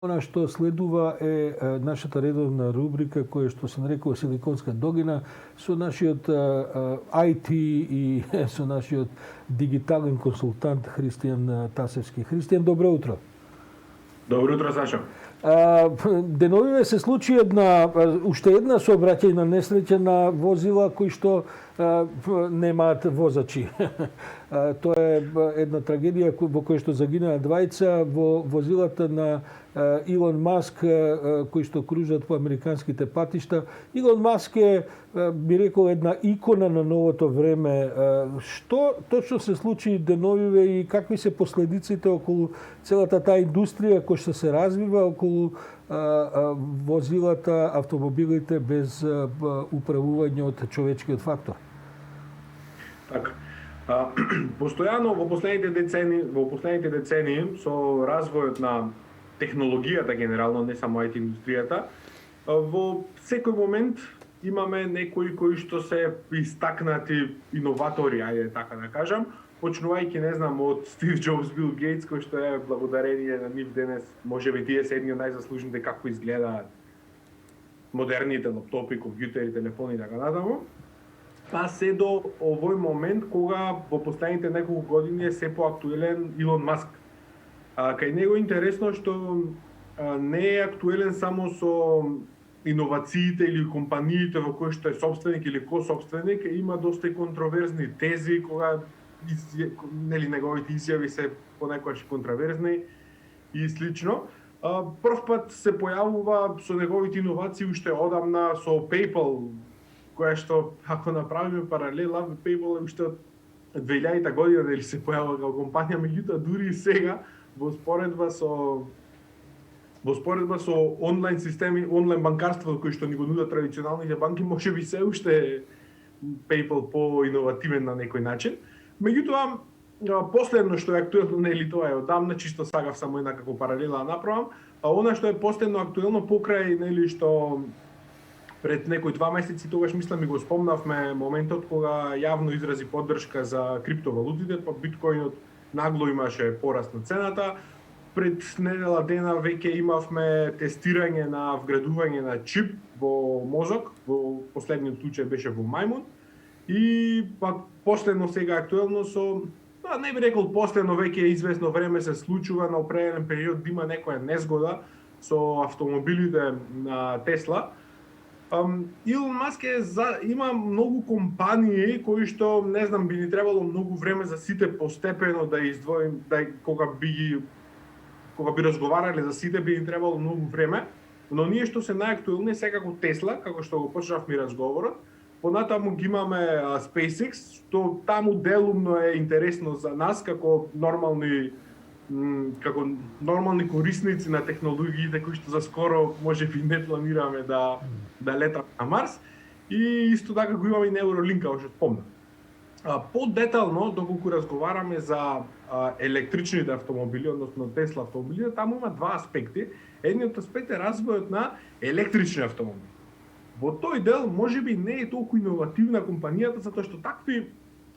Она што следува е нашата редовна рубрика која што се нарекува Силиконска долина со нашиот IT и со нашиот дигитален консултант Христијан Тасевски. Христијан, добро утро. Добро утро, Сашо. Деновиве се случи уште една сообраќајна несреќа на возила кои што немаат возачи. Тоа е една трагедија во која што загинаа двајца во возилата на Илон Маск кои што кружат по американските патишта. Илон Маск е, би рекол, една икона на новото време. Што точно се случи деновиве и какви се последиците околу целата таа индустрија која што се развива околу возилата, автомобилите без управување од човечкиот фактор? Така. Постојано во последните децении со развојот на технологијата генерално, не само IT индустријата, во секој момент имаме некои кои што се истакнати иноватори, ајде така да кажам, почнувајќи, не знам, од Стив Џобс, Бил Гейтс, кој што е благодарение на нив денес, можеби тие се едни од најзаслужните како изгледаат модерните лаптопи, компјутери, телефони и така натаму. Па се до овој момент кога во последните неколку години е се поактуелен Илон Маск. Кај него е интересно што не е актуелен само со иновациите или компаниите во кои што е собственик или кособственик, има доста и контроверзни тези кога неговите изјави се понекогаш контроверзни и слично. Прв пат се појавува со неговите иновации уште одамна со PayPal, која што, ако направиме паралела, PayPal е уште од 2000 година дали се појавува како компанија, меѓутоа дури и сега во споредба со онлайн системи, онлайн банкарство кој што ни го нудат традиционалните банки, можеби се уште PayPal по-иновативен на некој начин. Меѓутоа, последно што е актуелно, нели тоа е одамна, чисто сагав само една како паралела да направам, она што е последно актуелно покрај, нели, што пред некои 2 месеци, тогаш мислам и го спомнавме моментот кога јавно изрази поддршка за криптовалутите, па биткоинот нагло имаше пораст на цената. Пред недела дена веќе имавме тестирање на вградување на чип во мозок, во последниот случај беше во мајмун. И па последно сега актуелно со, не би рекол последно, веќе известно време се случува на определен период да има некоја незгода со автомобилите на Тесла. Илон Маск има многу компании кои што, не знам, би ни требало многу време за сите постепено да издвоим, кога би разговарале за сите, би ни требало многу време, но ние што се најактуелни секако Тесла, како што го почнавме разговорот, понатаму ги имаме SpaceX, што таму делумно е интересно за нас како нормални корисници на технологиите кои што за скоро можеби не планираме да летаме на Марс, и исто така го имаме и Neuralink, како што спомнав. По-детално, доколку разговараме за електричните автомобили, односно Тесла автомобилите, таму има два аспекти. Едниот аспект е развојот на електрични автомобили. Во тој дел можеби не е толку иновативна компанијата, затоа што такви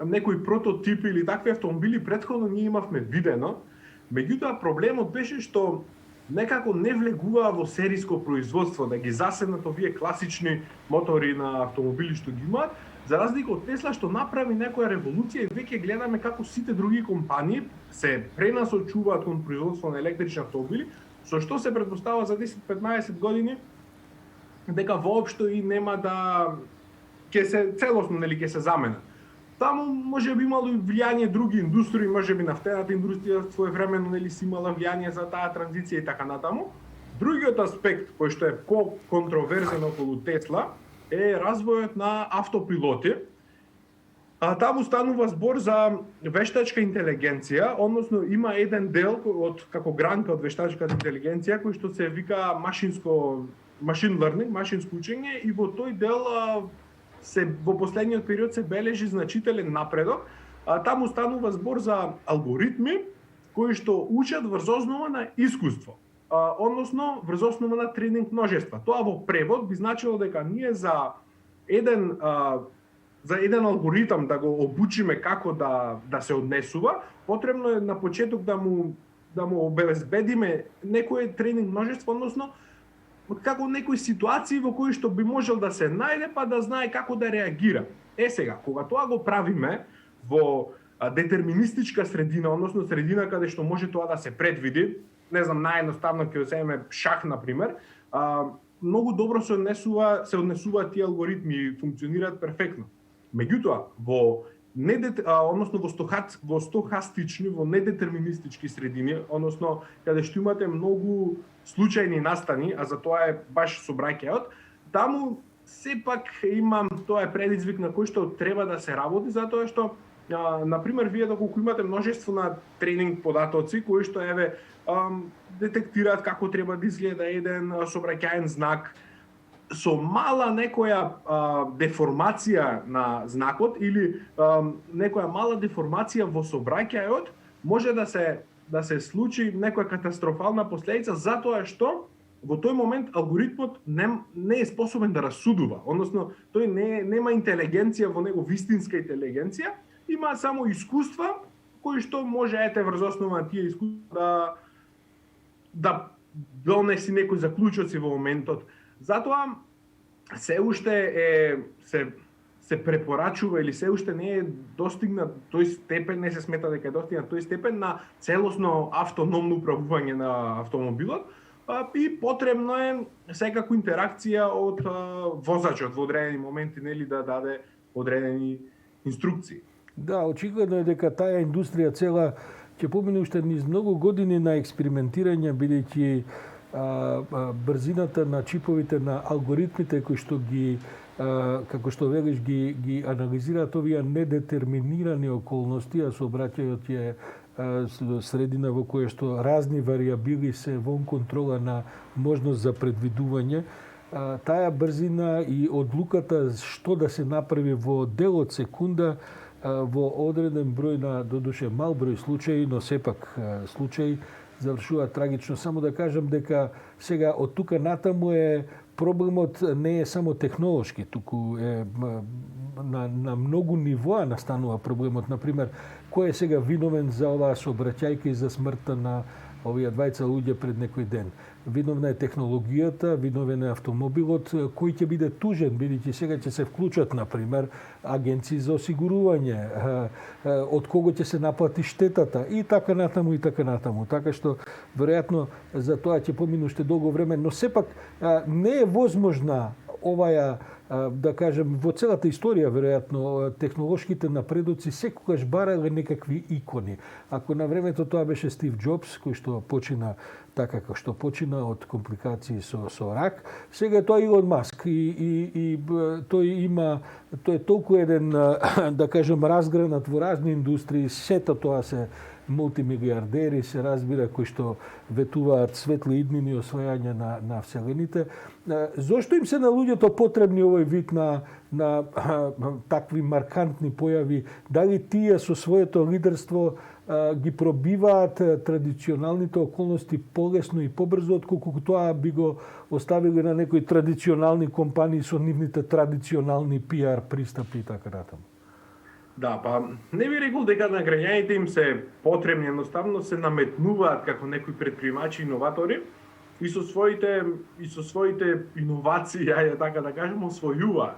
некои прототипи или такви автомобили претходно ние имавме видено. Меѓутоа проблемот беше што некако не влегуваа во сериско производство, да ги заседнат овие класични мотори на автомобили што ги имаат, за разлика од Тесла што направи некоја револуција и веќе гледаме како сите други компании се пренасочуваат кон производство на електрични автомобили, со што се претпоставува за 10-15 години дека воопшто и нема да ќе се целосно, нели, ќе се заменат. Таму можеби имало и влијание други индустрии, можеби нафтената индустрија своевремено, нели, си имала влијание за таа транзиција и така натаму. Другиот аспект кој што е по-контроверзен околу Тесла е развојот на автопилоти. Таму станува збор за вештачка интелигенција, односно има еден дел од како гранка од вештачката интелигенција кој што се вика machine learning, машинско учење, и во тој дел во последниот период се бележи значителен напредок. Таму станува збор за алгоритми кои што учат врз основа на искуство, односно врз основа на тренинг множества. Тоа во превод би значило дека ние за еден алгоритам да го обучиме како да се однесува, потребно е на почеток да му да му обезбедиме некое тренинг множество, односно како некои ситуации во кои што би можел да се најде па да знае како да реагира. Сега, кога тоа го правиме во детерминистичка средина, односно средина каде што може тоа да се предвиди, не знам, наједноставно ќе земеме шах на пример, многу добро се однесуваат тие алгоритми и функционираат перфектно. Меѓутоа, односно во стохастични, во недетерминистички средини, односно каде што имате многу случајни настани, а за тоа е баш сообраќајот, таму сепак тоа е предизвик на кој што треба да се работи, затоа што например вие доколку имате множество на тренинг податоци кои што детектираат како треба да изгледа еден сообраќаен знак, со мала некоја деформација на знакот или некоја мала деформација во сообраќајот може да се случи некоја катастрофална последица затоа што во тој момент алгоритмот не е способен да расудува, односно тој нема интелигенција во него, вистинска интелигенција, има само искуства кои што може врз основа на тие искуства да донеси некои заклучоци во моментот. Затоа се уште се препорачува или се уште не е достигнат тој степен, не се смета дека е достигнат тој степен на целосно автономно управување на автомобилот, и потребно е секако интеракција од возачот во одредени моменти, нели, да даде одредени инструкции. Да, очигледно е дека таа индустрија цела ќе помине уште низ многу години на експериментирање, бидејќи брзината на чиповите, на алгоритмите кои што ги како што велиш ги анализираат овие недетерминирани околности, а сообраќајот е средина во која што разни варијабили се вон контрола на можност за предвидување, таа брзина и одлуката што да се направи во дел од секунда во одреден број на додуше мал број случаи, но сепак случаи завршуваат трагично. Само да кажам дека сега од тука натаму проблемот не е само технолошки, туку е на многу нивоа настанува проблемот. Например, кој е сега виновен за оваа сообраќајка и за смртта на овие двајца луѓе пред некој ден? Виновна е технологијата, виновен е автомобилот, кој ќе биде тужен, бидејќи сега ќе се вклучат, например, агенции за осигурување, од кого ќе се наплати штетата и така натаму и така натаму. Така што веројатно за тоа ќе помине уште долго време, но сепак не е возможна оваа, да кажем, во целата историја, веројатно, технолошките напредоци секогаш барале некакви икони. Ако на времето тоа беше Стив Џобс, кој што почина така како што почина од компликации со рак, сега тоа е Илон Маск и тој е толку еден, да кажем, разгранат во разни индустрии, сето тоа се мултимилиардери, се разбира, кои што ветуваат светли иднини освојање на вселените. Зошто им се на луѓето потребни овој вид на такви маркантни појави? Дали тие со своето лидерство ги пробиваат традиционалните околности полесно и побрзо, отколку тоа би го оставили на некои традиционални компании со нивните традиционални PR пристапи и така натаму? Да, па не би рекол дека на граѓаните им се потребни, едноставно се наметнуваат како некои предприемачи, иноватори и со своите иновации, ајде така да кажем, освојуваат.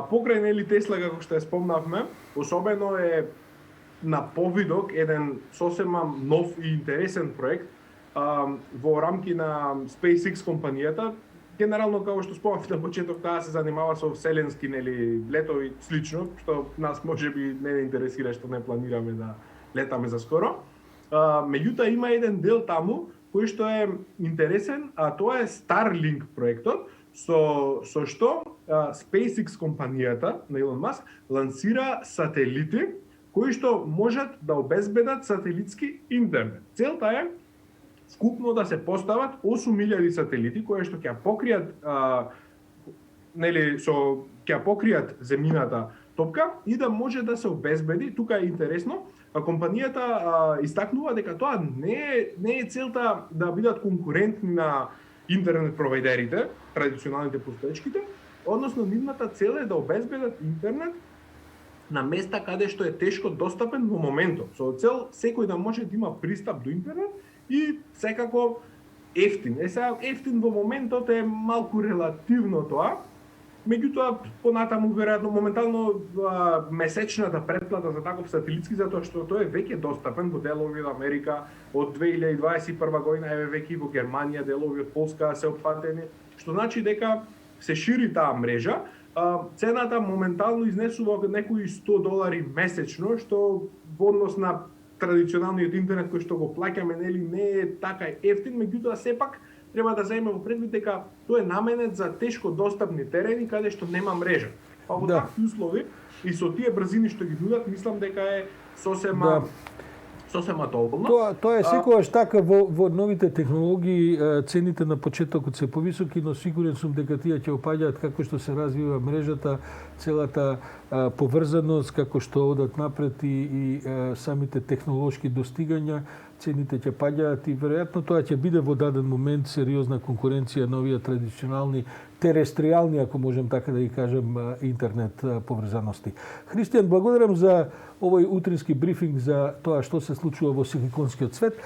Покрај нели Тесла, како што ја спомнавме, особено е на повидок еден сосема нов и интересен проект во рамки на SpaceX компанијата. Генерално, како што спомнав на почеток, таа се занимава со вселенски летови слично, што нас можеби не интересира, што не планираме да летаме за скоро. Меѓутоа има еден дел таму кој што е интересен, а тоа е Starlink проектот, со што SpaceX компанијата на Илон Маск лансира сателити кои што можат да обезбедат сателитски интернет. Целта е вкупно да се постават 8000 сателити кои што ќе покријат ќе покријат земјината топка и да може да се обезбеди. Тука е интересно, компанијата истакнува дека тоа не е целта да бидат конкурентни на интернет провайдерите, традиционалните постоечките, односно нивната цел е да обезбедат интернет на места каде што е тешко достапен во моментот. Со цел секој да може да има пристап до интернет и секако ефтин. Сега ефтин во моментот е малку релативно тоа, меѓутоа понатаму веројатно моментално месечната претплата за таков сателитски, затоа што тој е веќе достапен во делови од Америка од 2021 година, еве веќе и во Германија делови од Полска се опфатени, што значи дека се шири таа мрежа. Цената моментално изнесува некои $100 месечно, што во однос на традиционалниот интернет кој што го плаќаме, нели, не е така ефтин, меѓутоа сепак треба да земеме во предвид дека тој е наменет за тешко достапни терени каде што нема мрежа. Па во такви услови и со тие брзини што ги нудат, мислам дека е сосема доволно. Тоа е секогаш така во новите технологии, цените на почетокот се повисоки, но сигурен сум дека тие ќе опаѓаат како што се развива мрежата, целата поврзаност, како што одат напред и самите технолошки достигања, цените ќе паѓаат и веројатно тоа ќе биде во даден момент сериозна конкуренција на овие традиционални терестријални, ако можем така да ги кажем, интернет поврзаности. Христијан, благодарам за овој утрински брифинг за тоа што се случува во силиконскиот свет.